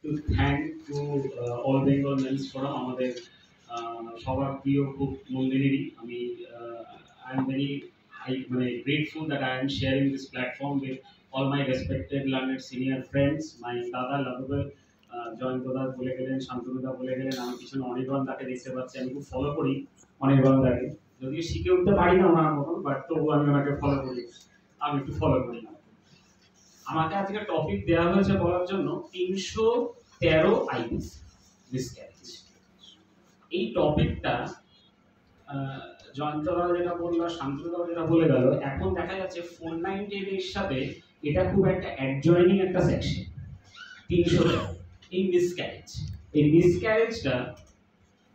To thank to all Bengal Men's Forum আমাদের সবার প্রিয় খুব নন্দিনী আমি I am very grateful that I am sharing this platform with all my respected learned senior friends, my দাদা লাভবেল জয়ন্ত দাস বলে গেলেন, শান্তনু দা বলে গেলেন, আমি পিছনে অনির্বাণ দাকে দেখতে পাচ্ছি, আমি খুব ফলো করি অনির্বাণ দাকে, যদিও শিখে উঠতে পারি না ওনার মতন, বাট তবু আমি ওনাকে ফলো করি, আমি একটু ফলো করি না। আমাকে আজকে টপিক দেওয়া হয়েছে বলার জন্য 313 আইপিসি মিসক্যারেজ। এই টপিকটা জয়ন্তদা যেটা বললো, শান্তনুদা যেটা বলে গেল, এখন দেখা যাচ্ছে 498 এর সাথে এটা খুব একটা অ্যাডজয়নিং একটা সেকশন। 313 এই মিসক্যারেজটা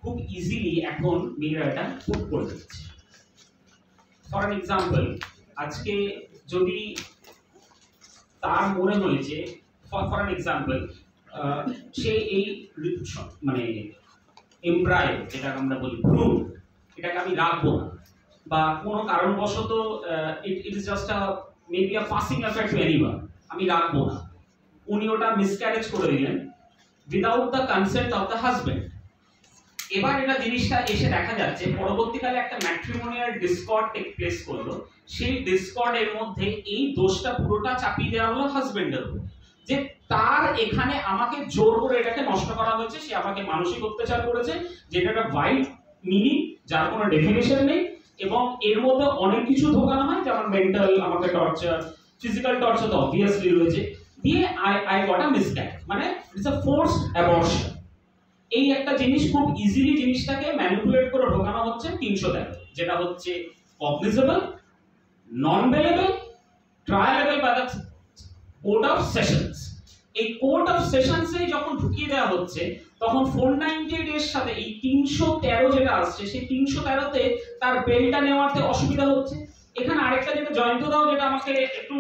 খুব ইজিলি এখন মেয়েরা এটা পুট করে দিচ্ছে। ফর অ্যান এক্সাম্পল, আজকে যদি তার মনে হয়েছে ফর অ্যান এক্সাম্পল সে এই এমব্রায়ো যেটা আমরা বলি ভ্রূণ, এটাকে আমি রাখবো না, বা কোনো কারণবশত it is just maybe a passing effect to anyone, আমি রাখবো না, উনি ওটা মিসক্যারেজ করে দিলেন without the consent of the husband. এবার এটা জিনিসটা এসে দেখা যাচ্ছে পরবর্তীকালে একটা ম্যাট্রিমোনিয়াল ডিসকর্ড টেক প্লেস করলো, সেই ডিসকর্ডের মধ্যে এই দোষটা পুরোটা চাপিয়ে দেওয়া হলো হাজবেন্ডের উপর, যে তার এখানে আমাকে জোর করে এটাকে নষ্ট করা হয়েছে, সে আমাকে মানসিক অত্যাচার করেছে, যেটা একটা ওয়াইড মিনিং যার কোনো ডেফিনেশন নেই, এবং এর মধ্যে অনেক কিছু ঢোকানো হয়, যেমন মেন্টাল, আমাকে টর্চার, ফিজিক্যাল টর্চার তো অবভিয়াসলি রয়েছে, দিয়ে আই গট আ মিসক্যারেজ, মানে ইটস আ ফোর্সড অ্যাবর্শন। এই একটা জিনিস খুব ইজিলি জিনিসটাকে ম্যানিপুলেট করে ঢোকানো হচ্ছে 313, যেটা হচ্ছে cognizable, non bailable, triable by the court of sessions. এই কোর্ট অফ সেশনসে যখন ঢুকিয়ে দেওয়া হচ্ছে, তখন 498 এর সাথে এই 313 যেটা আসছে, সেই 313তে তার বেলটা নেওয়াতে অসুবিধা হচ্ছে। এখানে আরেকটা যেটা জয়ন্তদাও যেটা আমাকে একটু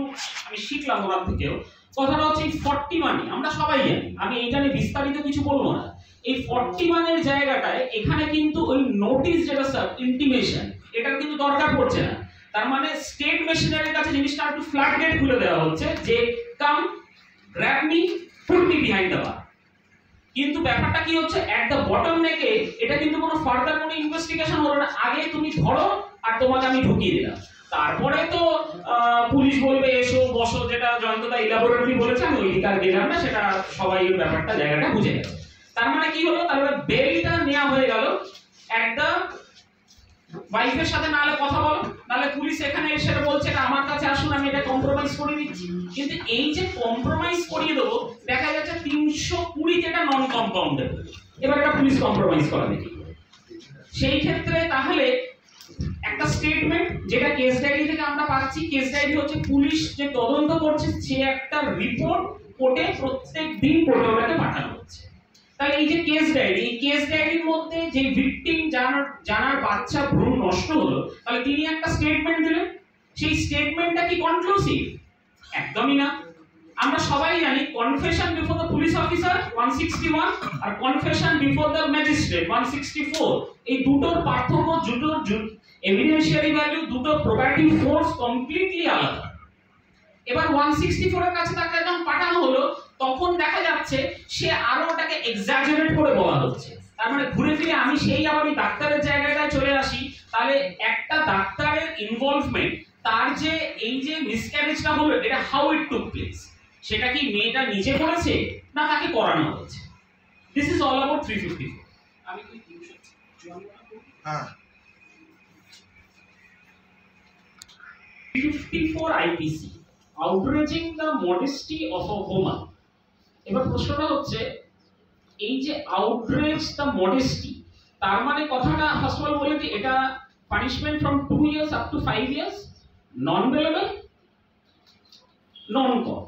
আমি শিখলাম ওনার থেকেও, কথাটা হচ্ছে এই 40 মানে আমরা সবাই জানি, আমি এইটা নিয়ে বিস্তারিত কিছু বলবো না। এই 40 মানের জায়গাটায় এখানে কিন্তু ওই নোটিশ যেটা স্যার ইন্টিমেশন, এটার কিন্তু দরকার পড়ছে না। তার মানে স্টেট মেশিনারির কাছে জিনিসটা একটু ফ্ল্যাট গেট খুলে দেওয়া হচ্ছে যে come grab me, put me behind the bar. কিন্তু ব্যাপারটা কি হচ্ছে, এট দ্য বটম নেকে এটা কিন্তু কোনো ফার্দার কোনো ইনভেস্টিগেশন হলো না, আগে তুমি ধরো আর তোমাকে আমি ঢুকিয়ে দিলাম, তারপরে তো পুলিশ বলবে এসো বসো, যেটা জয়ন্তদা ইলাবোরেটলি বলেছে, আমি ওই দিকে আর গেলাম না, সেটা সবাই ব্যাপারটা জায়গাটা বুঝে গেছে। তার মানে কি হলো, তাহলে বেলটা নেওয়া হয়ে গেল, একটা ওয়াইফের সাথে নাহলে কথা বলো, নাহলে পুলিশ এখানে এসে বলছে এটা আমার কাছে আসুন, আমি এটা কম্প্রোমাইজ করে দিচ্ছি। কিন্তু এই যে কম্প্রোমাইজ করিয়ে দেবো, দেখা যাচ্ছে 320 এটা নন কম্পাউন্ডেবল, এবার এটা পুলিশ কম্প্রোমাইজ করা দেখি। সেই ক্ষেত্রে তাহলে একটা স্টেটমেন্ট যেটা কেস ডায়েরি থেকে আমরা পাচ্ছি, কেস ডায়েরি হচ্ছে পুলিশ যে তদন্ত করছে, সে একটা রিপোর্ট কোর্টে প্রত্যেক দিন কোর্টে ওটাকে পাঠানো হচ্ছে। তাহলে এই যে কেস ডায়েরি, এই কেস ডায়েরির মধ্যে যে ভিকটিম জানার বাচ্চা ভ্রূণ নষ্ট হলো, তাহলে তিনি একটা স্টেটমেন্ট দিলেন, সেই স্টেটমেন্টটা কি কনক্লুসিভ? একদমই না। আমরা সবাই জানি confession before the police officer 161 আর কনফেশন বিফোর দ্য ম্যাজিস্ট্রেট 164, এই দুটোর পার্থক্য, দুটোর এভিডেন্সিয়ারি ভ্যালু, দুটো প্রবাটিভ ফোর্স কমপ্লিটলি আলাদা। এবার 164 এর কাছে তাকে যখন পাঠানো হলো, তখন দেখা যাচ্ছে সে আরো ওটাকে এক্সাজারেট করে বলা হচ্ছে। তার মানে ঘুরে ফিরে আমি সেই আবার ওই ডাক্তারের জায়গাটায় চলে আসি, তাহলে একটা ডাক্তারের ইনভলভমেন্ট, তার যে এই যে মিসক্যারেজটা হলো, এটা হাউ ইট টুক প্লেস, সেটা কি মেয়েটা নিজে করেছে না তাকে করানো হয়েছে? This is all about 354। আমি কি 354 IPC, outraging the modesty of a woman. এবার প্রশ্নটা হচ্ছে, এই যে আউটরেজ দ্য মডেস্টি, তার মানে কথাটা ফার্স্ট অফ অল বলে যে এটা punishment from 2 years up to 5 years, non bailable, non com.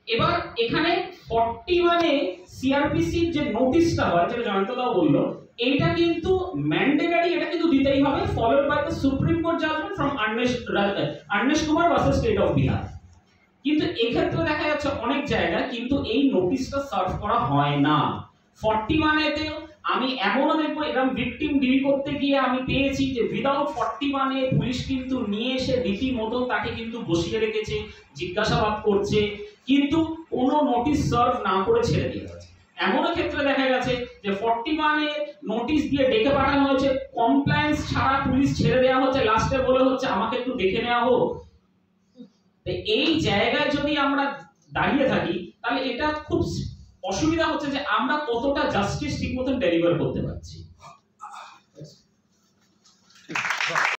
এবার এখানে 41 সিআরপিসি যে নোটিশটা হয়, যেটা জয়ন্তদাও বললো, এইটা কিন্তু ম্যান্ডেটরি, এটা কিন্তু দিতেই হবে, followed by the Supreme Court judgment from Arnesh Kumar versus state of Bihar. কিন্তু এক্ষেত্রে দেখা যাচ্ছে অনেক জায়গায় কিন্তু এই নোটিশটা সার্ভ করা হয় না। 41 আমি এমনও দেখবো, এরকম ভিকটিম ডিল করতে গিয়ে আমি পেয়েছি যে উইদাউট 41 পুলিশ কিন্তু নিয়ে এসে রীতিমতো তাকে কিন্তু বসিয়ে রেখেছে, জিজ্ঞাসাবাদ করছে, কিন্তু কোনো নোটিশ সার্ভ না করে ছেড়ে দিয়ে গেছে। এমনও ক্ষেত্রে দেখা গেছে যে 41 এ নোটিশ দিয়ে ডেকে পাঠানো হয়েছে, কমপ্লায়েন্স ছাড়া পুলিশ ছেড়ে দেওয়া হচ্ছে, লাস্টে বলে হচ্ছে আমাকে একটু দেখে নেওয়া হোক। এই জায়গায় যদি আমরা দাঁড়িয়ে থাকি তাহলে এটা খুব অসুবিধা হচ্ছে যে আমরা কতটা জাস্টিস ঠিক মতন ডেলিভার করতে পারছি।